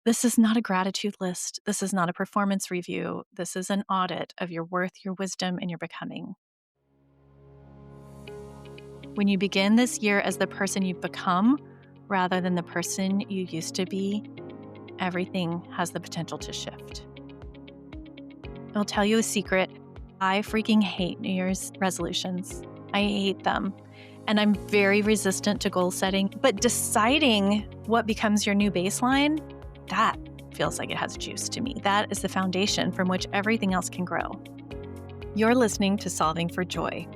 This is not a gratitude list. This is not a performance review. This is an audit of your worth, your wisdom, and your becoming. When you begin this year as the person you've become rather than the person you used to be, everything has the potential to shift. I'll tell you a secret. I freaking hate New Year's resolutions. I hate them. And I'm very resistant to goal setting. But deciding what becomes your new baseline, that feels like it has juice to me. That is the foundation from which everything else can grow. You're listening to Solving for Joy.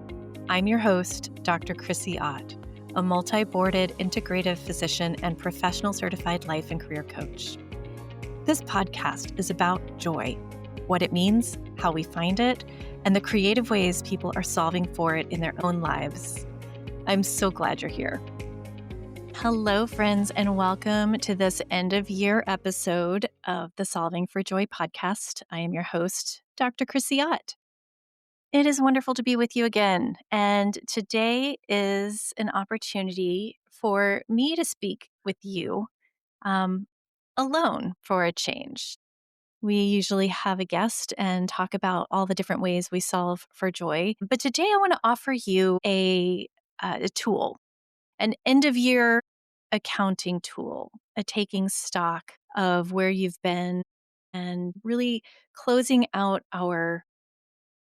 I'm your host, Dr. Chrissy Ott, a multi-boarded integrative physician and professional certified life and career coach. This podcast is about joy, what it means, how we find it, and the creative ways people are solving for it in their own lives. I'm so glad you're here. Hello, friends, and welcome to this end-of-year episode of the Solving for Joy podcast. I am your host, Dr. Chrissy Ott. It is wonderful to be with you again, and today is an opportunity for me to speak with you alone for a change. We usually have a guest and talk about all the different ways we solve for joy, but today I want to offer you a tool, an end-of-year accounting tool, a taking stock of where you've been and really closing out our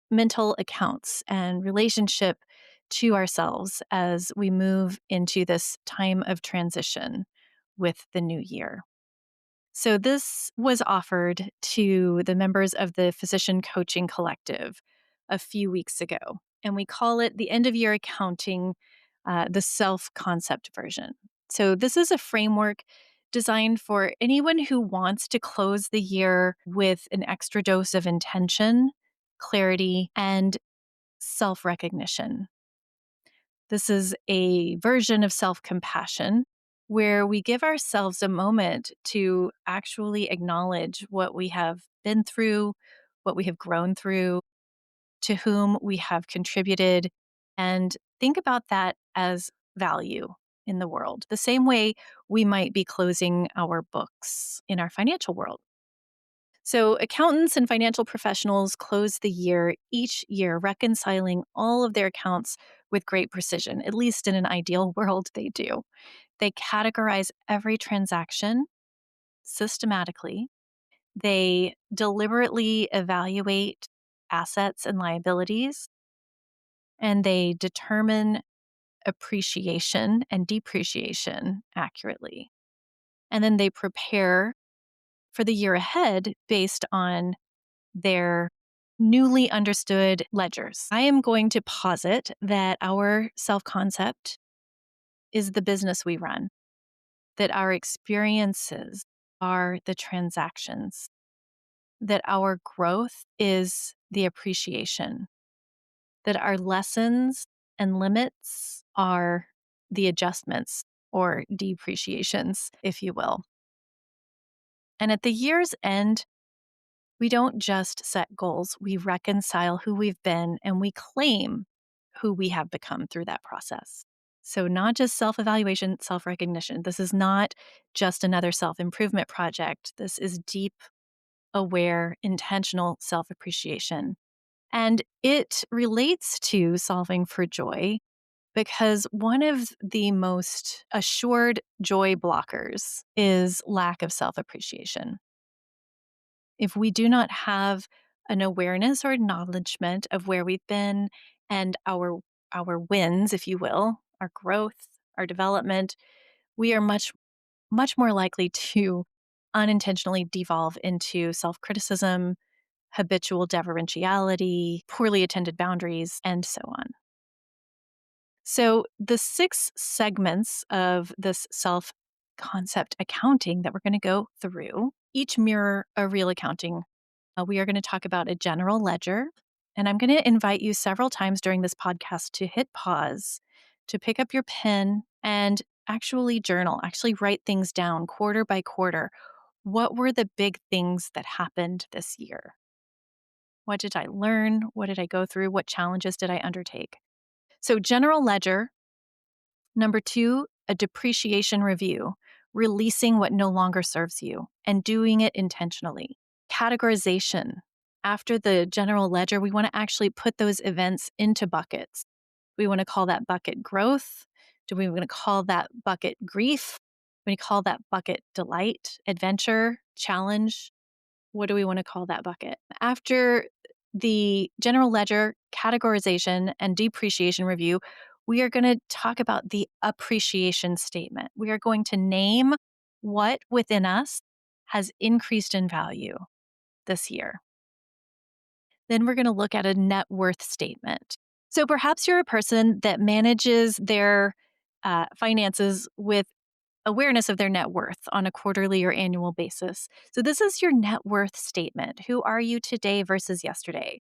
mental accounts and relationship to ourselves as we move into this time of transition with the new year. So, this was offered to the members of the Physician Coaching Collective a few weeks ago, and we call it the End of Year Accounting, the Self Concept version. So, this is a framework designed for anyone who wants to close the year with an extra dose of intention, clarity, and self recognition. This is a version of self compassion where we give ourselves a moment to actually acknowledge what we have been through, what we have grown through, to whom we have contributed, and think about that as value in the world, the same way we might be closing our books in our financial world. So, accountants and financial professionals close the year each year, reconciling all of their accounts with great precision. At least in an ideal world, they do. They categorize every transaction systematically. They deliberately evaluate assets and liabilities, and they determine appreciation and depreciation accurately. And then they prepare for the year ahead based on their newly understood ledgers. I am going to posit that our self concept is the business we run, that our experiences are the transactions, that our growth is the appreciation, that our lessons and limits are the adjustments or depreciations, if you will. And at the year's end, we don't just set goals, we reconcile who we've been and we claim who we have become through that process. So, not just self evaluation, self recognition. This is not just another self improvement project. This is deep, aware, intentional self appreciation. And it relates to solving for joy because one of the most assured joy blockers is lack of self appreciation. If we do not have an awareness or acknowledgement of where we've been and our wins, if you will, our growth, our development, we are much more likely to unintentionally devolve into self-criticism, habitual deferentiality, poorly attended boundaries, and so on. So the 6 segments of this self-concept accounting that we're going to go through each mirror a real accounting. We are going to talk about a general ledger, and I'm going to invite you several times during this podcast to hit pause, to pick up your pen and actually journal, actually write things down quarter by quarter. What were the big things that happened this year? What did I learn? What did I go through? What challenges did I undertake? So, general ledger. Number 2, a depreciation review. releasing what no longer serves you and doing it intentionally. Categorization. After the general ledger, we want to actually put those events into buckets. We want to call that bucket growth. Do we want to call that bucket grief? We call that bucket delight, adventure, challenge. What do we want to call that bucket? After the general ledger, categorization, and depreciation review, we are going to talk about the appreciation statement. We are going to name what within us has increased in value this year. Then we're going to look at a net worth statement. So perhaps you're a person that manages their finances with awareness of their net worth on a quarterly or annual basis. So this is your net worth statement. Who are you today versus yesterday?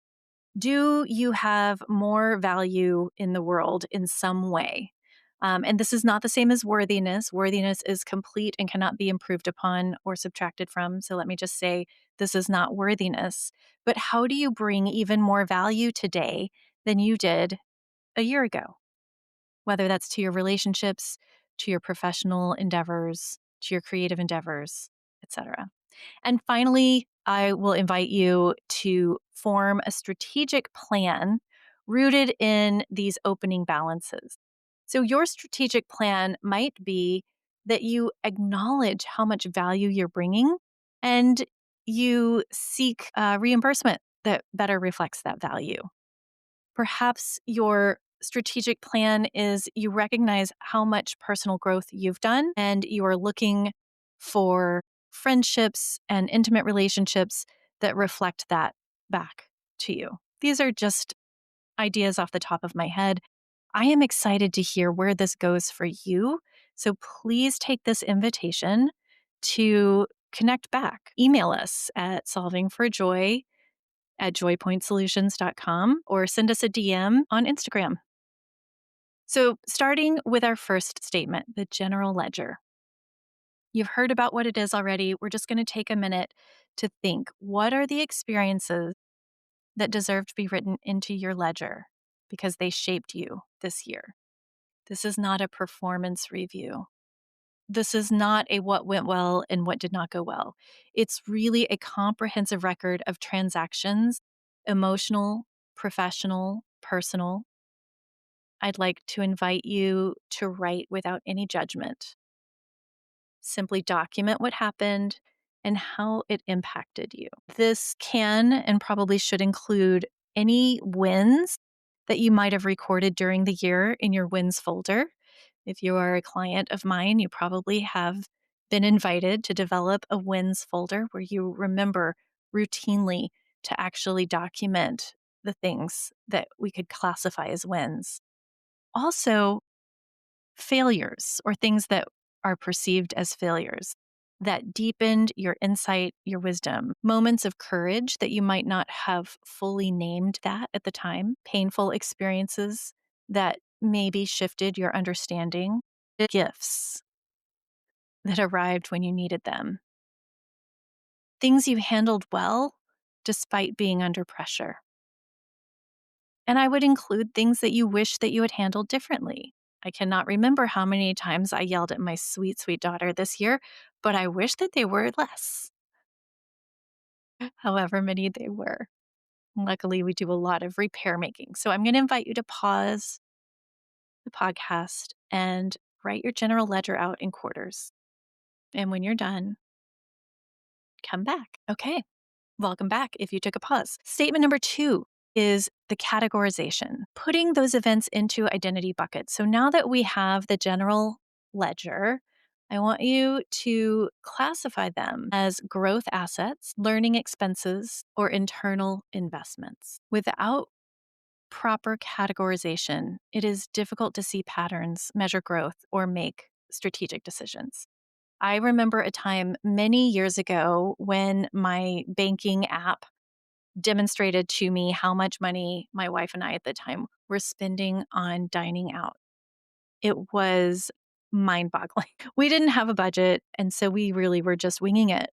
Do you have more value in the world in some way? And this is not the same as worthiness. Worthiness is complete and cannot be improved upon or subtracted from. So let me just say this is not worthiness. But how do you bring even more value today than you did a year ago? Whether that's to your relationships, to your professional endeavors, to your creative endeavors, etc. And finally, I will invite you to form a strategic plan rooted in these opening balances. So, your strategic plan might be that you acknowledge how much value you're bringing and you seek reimbursement that better reflects that value. Perhaps your strategic plan is you recognize how much personal growth you've done and you are looking for friendships and intimate relationships that reflect that back to you. These are just ideas off the top of my head. I am excited to hear where this goes for you. So please take this invitation to connect back. Email us at solvingforjoy@joypointsolutions.com or send us a DM on Instagram. So, starting with our first statement, the general ledger. You've heard about what it is already. We're just going to take a minute to think, what are the experiences that deserve to be written into your ledger because they shaped you this year? This is not a performance review. This is not a what went well and what did not go well. It's really a comprehensive record of transactions, emotional, professional, personal. I'd like to invite you to write without any judgment. Simply document what happened and how it impacted you. This can and probably should include any wins that you might have recorded during the year in your wins folder. If you are a client of mine, you probably have been invited to develop a wins folder where you remember routinely to actually document the things that we could classify as wins. Also, failures or things that are perceived as failures that deepened your insight, your wisdom, moments of courage that you might not have fully named that at the time, painful experiences that maybe shifted your understanding, gifts that arrived when you needed them, things you handled well despite being under pressure. And I would include things that you wish that you had handled differently. I cannot remember how many times I yelled at my sweet, sweet daughter this year, but I wish that they were less, however many they were. Luckily, we do a lot of repair making. So I'm going to invite you to pause the podcast and write your general ledger out in quarters. And when you're done, come back. Okay. Welcome back if you took a pause. Statement number 2 is the categorization, putting those events into identity buckets. So now that we have the general ledger, I want you to classify them as growth assets, learning expenses, or internal investments. Without proper categorization, it is difficult to see patterns, measure growth, or make strategic decisions. I remember a time many years ago when my banking app demonstrated to me how much money my wife and I at the time were spending on dining out. It was mind boggling. We didn't have a budget, and so we really were just winging it.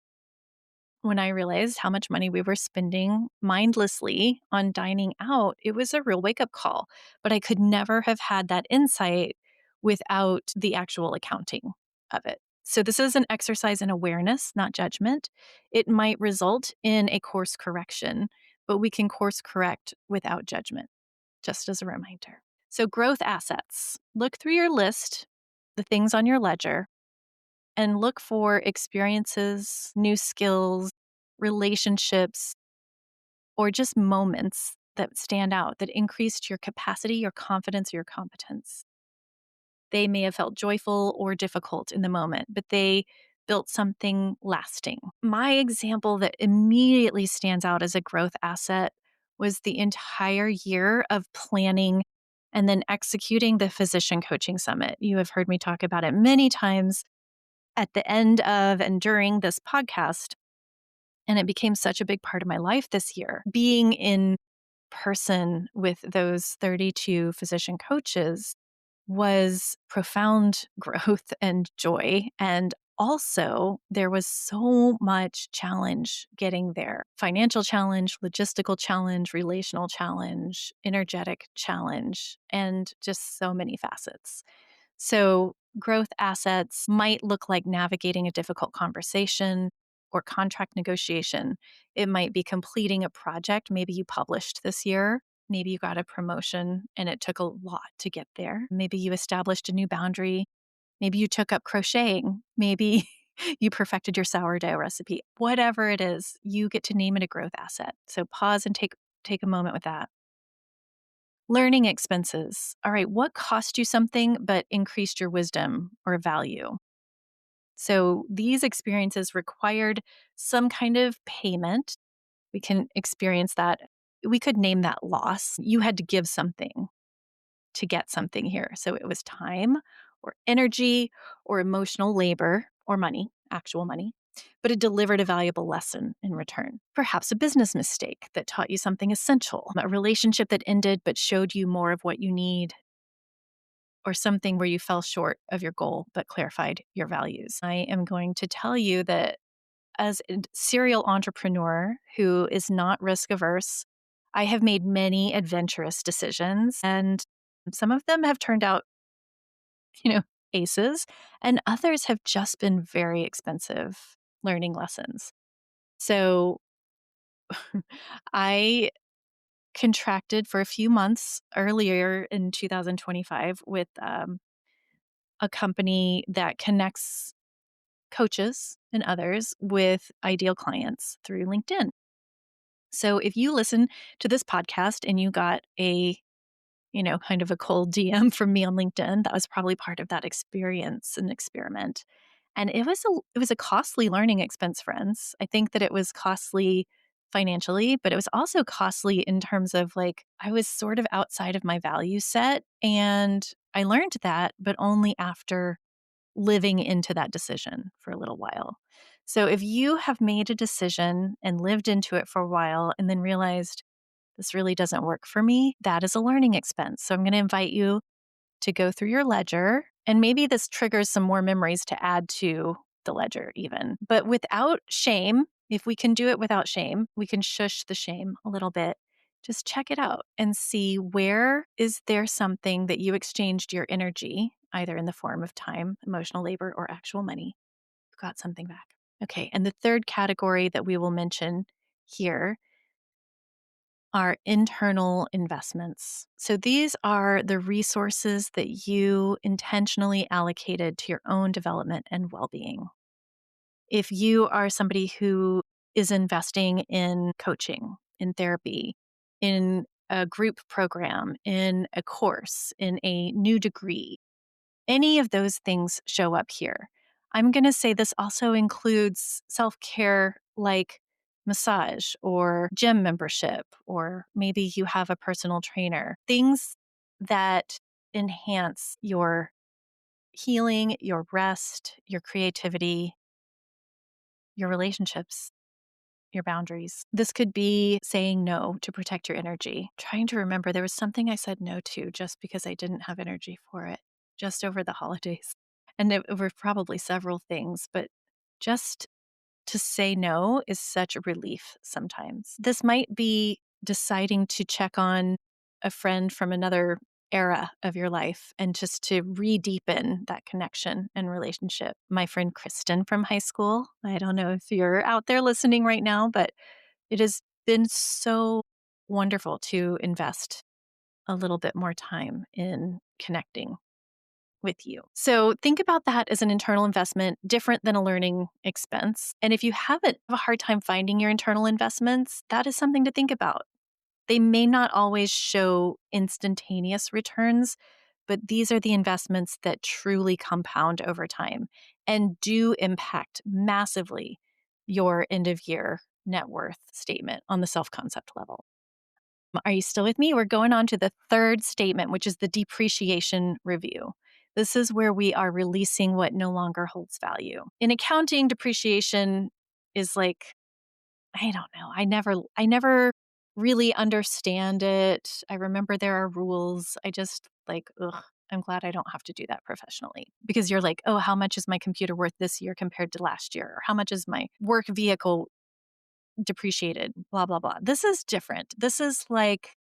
When I realized how much money we were spending mindlessly on dining out, it was a real wake up call. But I could never have had that insight without the actual accounting of it. So, this is an exercise in awareness, not judgment. It might result in a course correction, but we can course correct without judgment, just as a reminder. So, growth assets. Look through your list, the things on your ledger, and look for experiences, new skills, relationships, or just moments that stand out that increased your capacity, your confidence, or your competence. They may have felt joyful or difficult in the moment, but they built something lasting. My example that immediately stands out as a growth asset was the entire year of planning and then executing the Physician Coaching Summit. You have heard me talk about it many times at the end of and during this podcast. And it became such a big part of my life this year. Being in person with those 32 physician coaches was profound growth and joy. And also, there was so much challenge getting there: financial challenge, logistical challenge, relational challenge, energetic challenge, and just so many facets. So, growth assets might look like navigating a difficult conversation or contract negotiation. It might be completing a project maybe you published this year. Maybe you got a promotion and it took a lot to get there. Maybe you established a new boundary. Maybe you took up crocheting. Maybe you perfected your sourdough recipe. Whatever it is, you get to name it a growth asset. So pause and take a moment with that. Learning expenses. All right, what cost you something but increased your wisdom or value? So these experiences required some kind of payment. We can experience that. We could name that loss. You had to give something to get something here. So it was time or energy or emotional labor or money, actual money, but it delivered a valuable lesson in return. Perhaps a business mistake that taught you something essential, a relationship that ended but showed you more of what you need, or something where you fell short of your goal but clarified your values. I am going to tell you that as a serial entrepreneur who is not risk averse, I have made many adventurous decisions, and some of them have turned out, you know, aces, and others have just been very expensive learning lessons. So I contracted for a few months earlier in 2025 with a company that connects coaches and others with ideal clients through LinkedIn. So if you listen to this podcast and you got a, kind of a cold DM from me on LinkedIn, that was probably part of that experience and experiment. And it was a costly learning expense, friends. I think that it was costly financially, but it was also costly in terms of, like, I was sort of outside of my value set, and I learned that, but only after living into that decision for a little while. So if you have made a decision and lived into it for a while and then realized this really doesn't work for me, that is a learning expense. So I'm going to invite you to go through your ledger, and maybe this triggers some more memories to add to the ledger, even. But without shame, if we can do it without shame, we can shush the shame a little bit. Just check it out and see, where is there something that you exchanged your energy, either in the form of time, emotional labor, or actual money. You got something back. Okay. And the third category that we will mention here are internal investments. So these are the resources that you intentionally allocated to your own development and well being. If you are somebody who is investing in coaching, in therapy, in a group program, in a course, in a new degree, any of those things show up here. I'm going to say this also includes self care, like massage or gym membership, or maybe you have a personal trainer, things that enhance your healing, your rest, your creativity, your relationships, your boundaries. This could be saying no to protect your energy. Trying to remember, there was something I said no to just because I didn't have energy for it just over the holidays. And there were probably several things, but just to say no is such a relief sometimes. This might be deciding to check on a friend from another era of your life and just to re-deepen that connection and relationship. My friend Kristen from high school, I don't know if you're out there listening right now, but it has been so wonderful to invest a little bit more time in connecting with you. So think about that as an internal investment, different than a learning expense. And if you haven't have a hard time finding your internal investments, that is something to think about. They may not always show instantaneous returns, but these are the investments that truly compound over time and do impact massively your end of year net worth statement on the self concept level. Are you still with me? We're going on to the third statement, which is the depreciation review. This is where we are releasing what no longer holds value. In accounting, depreciation is like, I don't know. I never really understand it. I remember there are rules. I just like, ugh, I'm glad I don't have to do that professionally because you're like, oh, how much is my computer worth this year compared to last year? Or how much is my work vehicle depreciated? Blah, blah, blah. This is different. This is like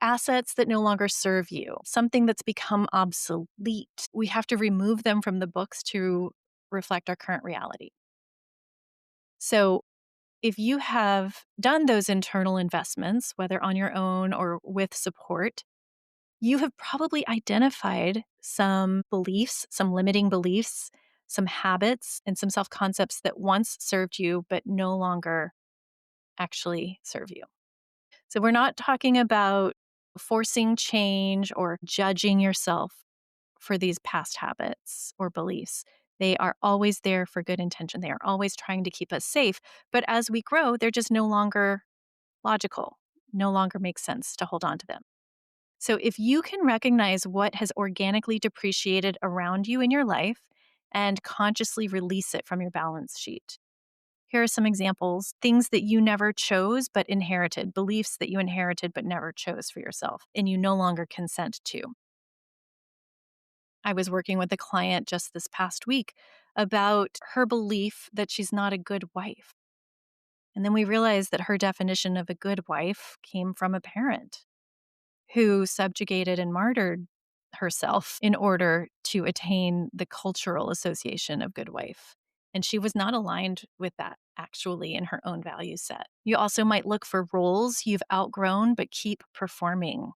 assets that no longer serve you, something that's become obsolete. We have to remove them from the books to reflect our current reality. So, if you have done those internal investments, whether on your own or with support, you have probably identified some beliefs, some limiting beliefs, some habits, and some self concepts that once served you, but no longer actually serve you. So, we're not talking about forcing change or judging yourself for these past habits or beliefs. They are always there for good intention. They are always trying to keep us safe. But as we grow, they're just no longer logical, no longer makes sense to hold on to them. So if you can recognize what has organically depreciated around you in your life and consciously release it from your balance sheet. Here are some examples things that you never chose but inherited, beliefs that you inherited but never chose for yourself, and you no longer consent to. I was working with a client just this past week about her belief that she's not a good wife. And then we realized that her definition of a good wife came from a parent who subjugated and martyred herself in order to attain the cultural association of good wife. And she was not aligned with that actually in her own value set. You also might look for roles you've outgrown but keep performing.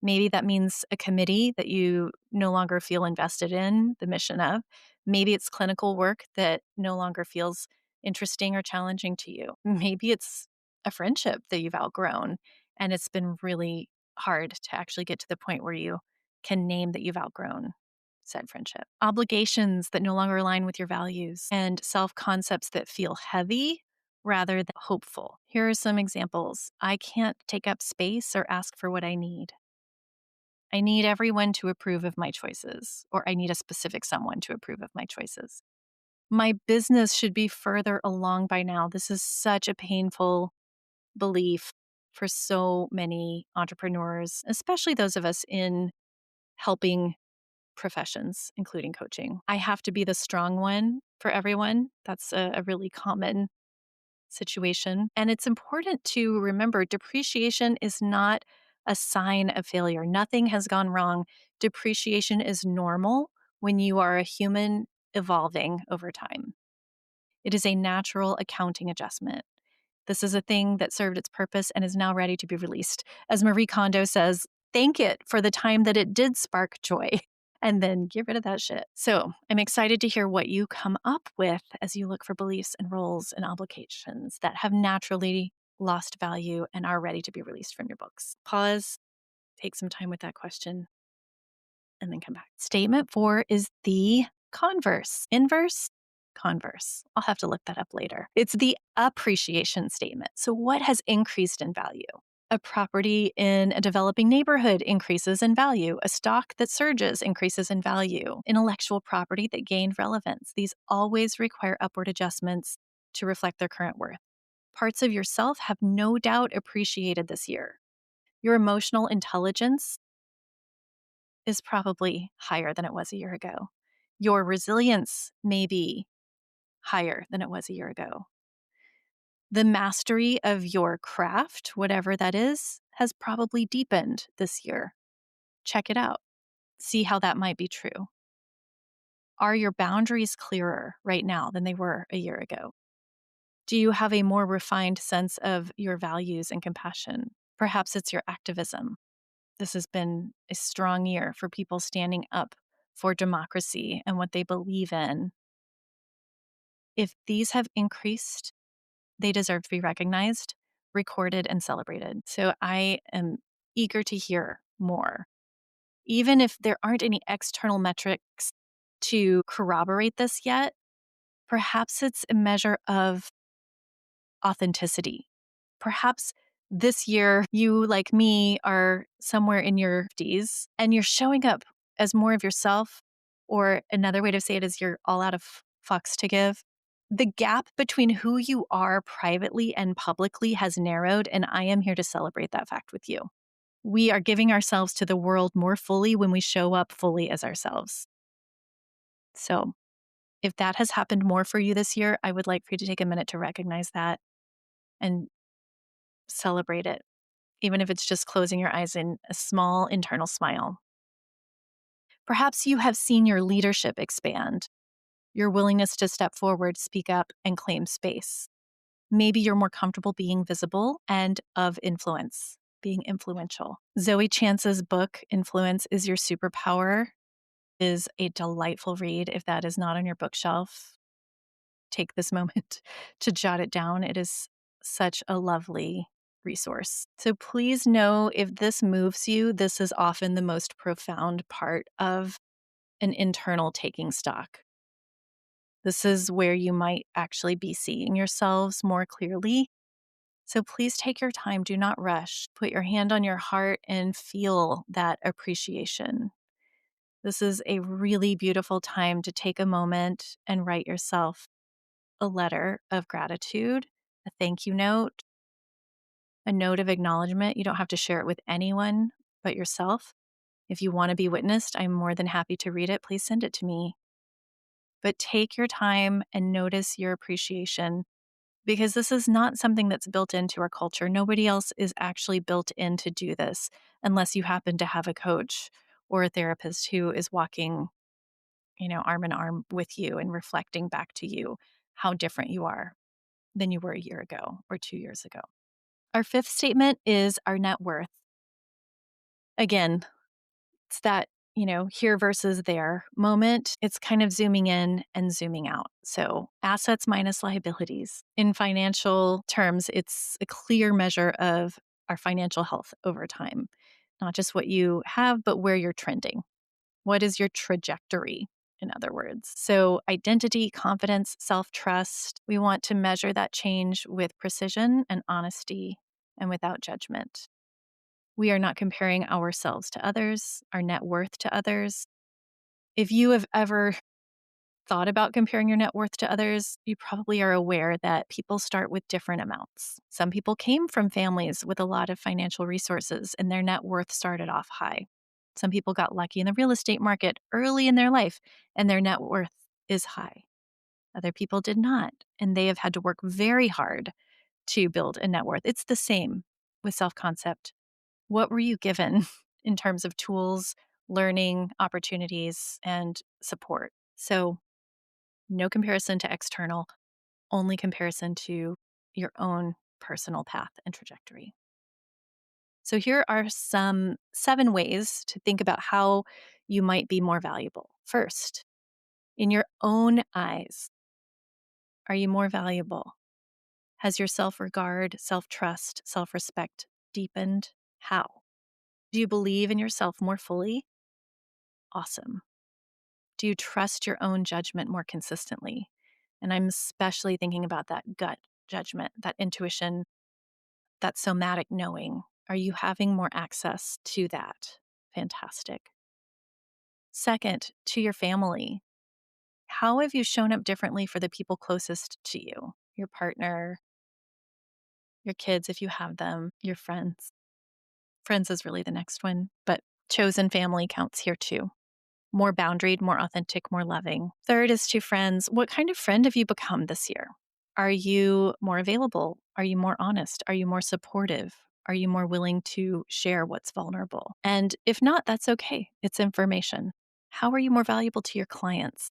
Maybe that means a committee that you no longer feel invested in the mission of. Maybe it's clinical work that no longer feels interesting or challenging to you. Maybe it's a friendship that you've outgrown and it's been really hard to actually get to the point where you can name that you've outgrown said friendship. Obligations that no longer align with your values and self concepts that feel heavy rather than hopeful. Here are some examples. I can't take up space or ask for what I need. I need everyone to approve of my choices, or I need a specific someone to approve of my choices. My business should be further along by now. This is such a painful belief for so many entrepreneurs, especially those of us in helping professions, including coaching. I have to be the strong one for everyone. That's a really common situation. And it's important to remember depreciation is not a sign of failure. Nothing has gone wrong. Depreciation is normal when you are a human evolving over time. It is a natural accounting adjustment. This is a thing that served its purpose and is now ready to be released. As Marie Kondo says, thank it for the time that it did spark joy and then get rid of that shit. So I'm excited to hear what you come up with as you look for beliefs and roles and obligations that have naturally lost value and are ready to be released from your books. Pause, take some time with that question, and then come back. Statement 4 is the converse. Inverse, converse. I'll have to look that up later. It's the appreciation statement. So, what has increased in value? A property in a developing neighborhood increases in value. A stock that surges increases in value. Intellectual property that gained relevance. These always require upward adjustments to reflect their current worth. Parts of yourself have no doubt appreciated this year. Your emotional intelligence is probably higher than it was a year ago. Your resilience may be higher than it was a year ago. The mastery of your craft, whatever that is, has probably deepened this year. Check it out. See how that might be true. Are your boundaries clearer right now than they were a year ago? Do you have a more refined sense of your values and compassion? Perhaps it's your activism. This has been a strong year for people standing up for democracy and what they believe in. If these have increased, they deserve to be recognized, recorded, and celebrated. So I am eager to hear more. Even if there aren't any external metrics to corroborate this yet, perhaps it's a measure of authenticity. Perhaps this year, you, like me, are somewhere in your 50s and you're showing up as more of yourself, or another way to say it is you're all out of fucks to give. The gap between who you are privately and publicly has narrowed, and I am here to celebrate that fact with you. We are giving ourselves to the world more fully when we show up fully as ourselves. So, if that has happened more for you this year, I would like for you to take a minute to recognize that and celebrate it, even if it's just closing your eyes in a small internal smile. Perhaps you have seen your leadership expand, your willingness to step forward, speak up, and claim space. Maybe you're more comfortable being visible and of influence, being influential. Zoe Chance's book, Influence is Your Superpower, is a delightful read. If that is not on your bookshelf, take this moment to jot it down. It is such a lovely resource. So please know, if this moves you, this is often the most profound part of an internal taking stock. This is where you might actually be seeing yourselves more clearly. So please take your time. Do not rush. Put your hand on your heart and feel that appreciation. This is a really beautiful time to take a moment and write yourself a letter of gratitude, a thank you note, a note of acknowledgement. You don't have to share it with anyone but yourself. If you want to be witnessed, I'm more than happy to read it. Please send it to me. But take your time and notice your appreciation, because this is not something that's built into our culture. Nobody else is actually built in to do this unless you happen to have a coach or a therapist who is walking, arm in arm with you and reflecting back to you how different you are than you were a year ago or 2 years ago. Our fifth statement is our net worth. Again, it's that, here versus there moment. It's kind of zooming in and zooming out. So, assets minus liabilities. In financial terms, it's a clear measure of our financial health over time, not just what you have, but where you're trending. What is your trajectory, in other words? So, identity, confidence, self trust, we want to measure that change with precision and honesty and without judgment. We are not comparing ourselves to others, our net worth to others. If you have ever thought about comparing your net worth to others, you probably are aware that people start with different amounts. Some people came from families with a lot of financial resources and their net worth started off high. Some people got lucky in the real estate market early in their life and their net worth is high. Other people did not, and they have had to work very hard to build a net worth. It's the same with self concept. What were you given in terms of tools, learning, opportunities, and support? So, no comparison to external, only comparison to your own personal path and trajectory. So, here are some 7 ways to think about how you might be more valuable. First, in your own eyes, are you more valuable? Has your self regard, self trust, self respect deepened? How? Do you believe in yourself more fully? Awesome. Do you trust your own judgment more consistently? And I'm especially thinking about that gut judgment, that intuition, that somatic knowing. Are you having more access to that? Fantastic. Second, to your family. How have you shown up differently for the people closest to you? Your partner, your kids, if you have them, your friends. Friends is really the next one, but chosen family counts here too. More boundaried, more authentic, more loving. Third is to friends. What kind of friend have you become this year? Are you more available? Are you more honest? Are you more supportive? Are you more willing to share what's vulnerable? And if not, that's okay. It's information. How are you more valuable to your clients?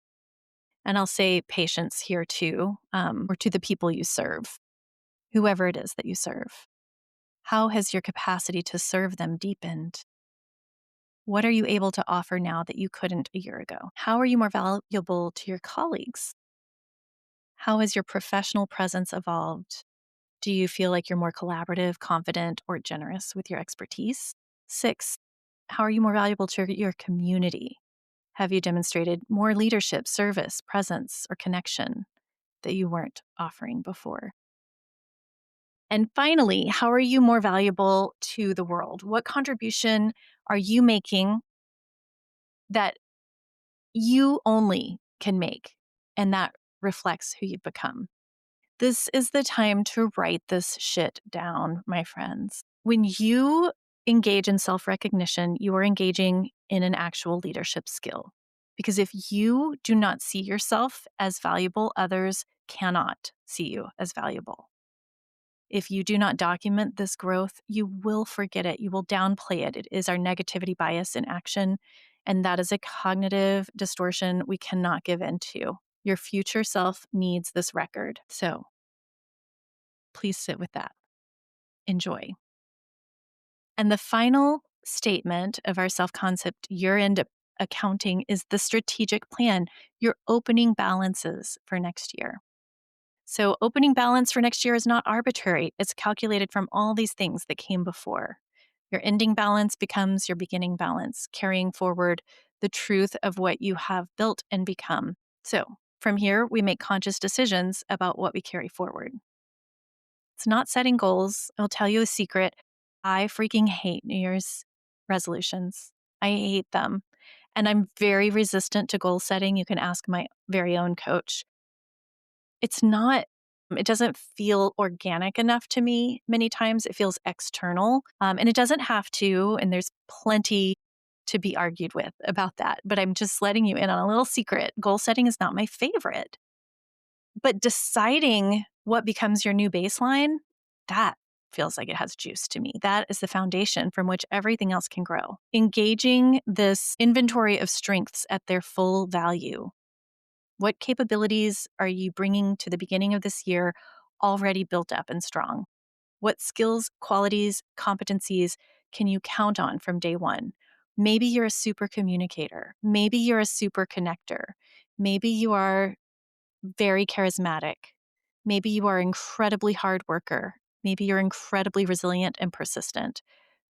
And I'll say patients here too, or to the people you serve, whoever it is that you serve. How has your capacity to serve them deepened? What are you able to offer now that you couldn't a year ago? How are you more valuable to your colleagues? How has your professional presence evolved? Do you feel like you're more collaborative, confident, or generous with your expertise? 6, how are you more valuable to your community? Have you demonstrated more leadership, service, presence, or connection that you weren't offering before? And finally, how are you more valuable to the world? What contribution are you making that you only can make and that reflects who you've become? This is the time to write this shit down, my friends. When you engage in self recognition, you are engaging in an actual leadership skill. Because if you do not see yourself as valuable, others cannot see you as valuable. If you do not document this growth, you will forget it. You will downplay it. It is our negativity bias in action. And that is a cognitive distortion we cannot give into. Your future self needs this record. So please sit with that. Enjoy. And the final statement of our self concept year end accounting is the strategic plan, your opening balances for next year. So, opening balance for next year is not arbitrary. It's calculated from all these things that came before. Your ending balance becomes your beginning balance, carrying forward the truth of what you have built and become. So, from here, we make conscious decisions about what we carry forward. It's not setting goals. I'll tell you a secret. I freaking hate New Year's resolutions. I hate them. And I'm very resistant to goal setting. You can ask my very own coach. It's not, it doesn't feel organic enough to me many times. It feels external. And it doesn't have to. And there's plenty to be argued with about that. But I'm just letting you in on a little secret. Goal setting is not my favorite. But deciding what becomes your new baseline, that feels like it has juice to me. That is the foundation from which everything else can grow. Engaging this inventory of strengths at their full value. What capabilities are you bringing to the beginning of this year already built up and strong? What skills, qualities, competencies can you count on from day one? Maybe you're a super communicator. Maybe you're a super connector. Maybe you are very charismatic. Maybe you are an incredibly hard worker. Maybe you're incredibly resilient and persistent.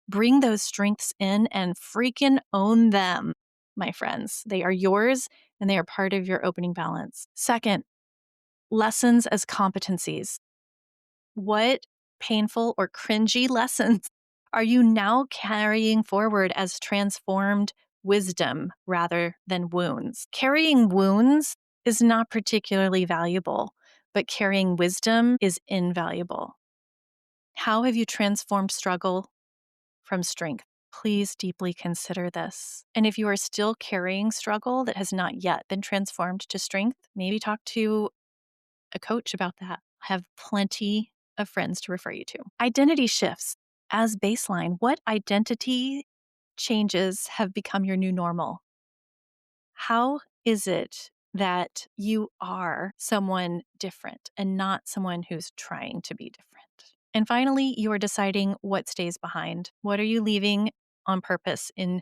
Bring those strengths in and freaking own them, my friends. They are yours and they are part of your opening balance. Second, lessons as competencies. What painful or cringy lessons are you now carrying forward as transformed wisdom rather than wounds? Carrying wounds is not particularly valuable, but carrying wisdom is invaluable. How have you transformed struggle from strength? Please deeply consider this. And if you are still carrying struggle that has not yet been transformed to strength, maybe talk to a coach about that. I have plenty of friends to refer you to. Identity shifts as baseline. What identity changes have become your new normal? How is it that you are someone different and not someone who's trying to be different? And finally, you are deciding what stays behind. What are you leaving on purpose in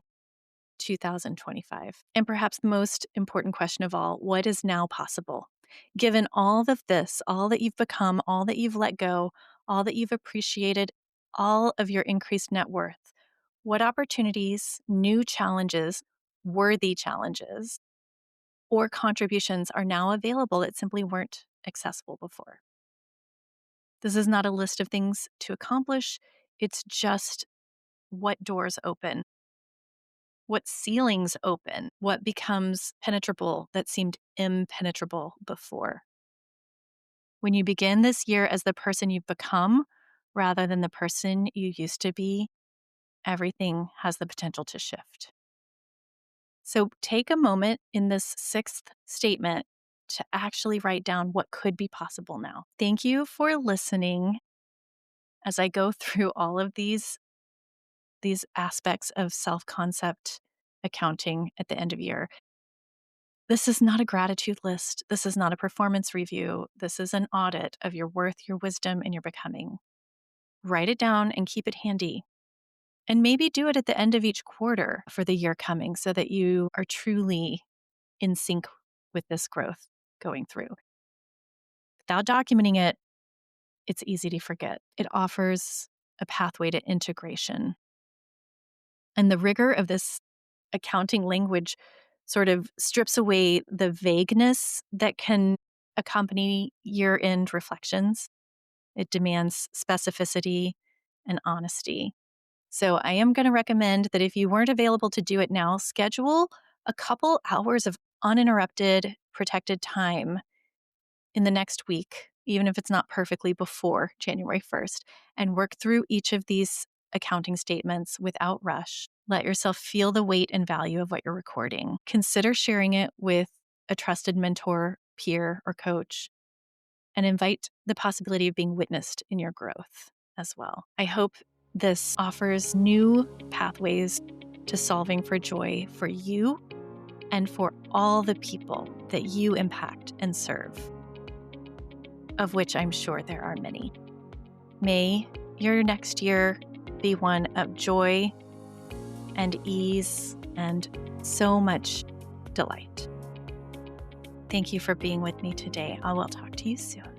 2025? And perhaps the most important question of all, what is now possible? Given all of this, all that you've become, all that you've let go, all that you've appreciated, all of your increased net worth, what opportunities, new challenges, worthy challenges, or contributions are now available that simply weren't accessible before? This is not a list of things to accomplish. It's just what doors open, what ceilings open, what becomes penetrable that seemed impenetrable before. When you begin this year as the person you've become rather than the person you used to be, everything has the potential to shift. So take a moment in this sixth statement to actually write down what could be possible now. Thank you for listening. as I go through all of these aspects of self-concept accounting at the end of year. This is not a gratitude list. This is not a performance review. This is an audit of your worth, your wisdom, and your becoming. Write it down and keep it handy. And maybe do it at the end of each quarter for the year coming so that you are truly in sync with this growth going through. Without documenting it, it's easy to forget. It offers a pathway to integration. And the rigor of this accounting language sort of strips away the vagueness that can accompany year-end reflections. It demands specificity and honesty. So I am going to recommend that if you weren't available to do it now, schedule a couple hours of uninterrupted, protected time in the next week, even if it's not perfectly before January 1st, and work through each of these accounting statements without rush. Let yourself feel the weight and value of what you're recording. Consider sharing it with a trusted mentor, peer, or coach, and invite the possibility of being witnessed in your growth as well. I hope this offers new pathways to solving for joy for you and for all the people that you impact and serve, of which I'm sure there are many. May your next year be one of joy and ease and so much delight. Thank you for being with me today. I will talk to you soon.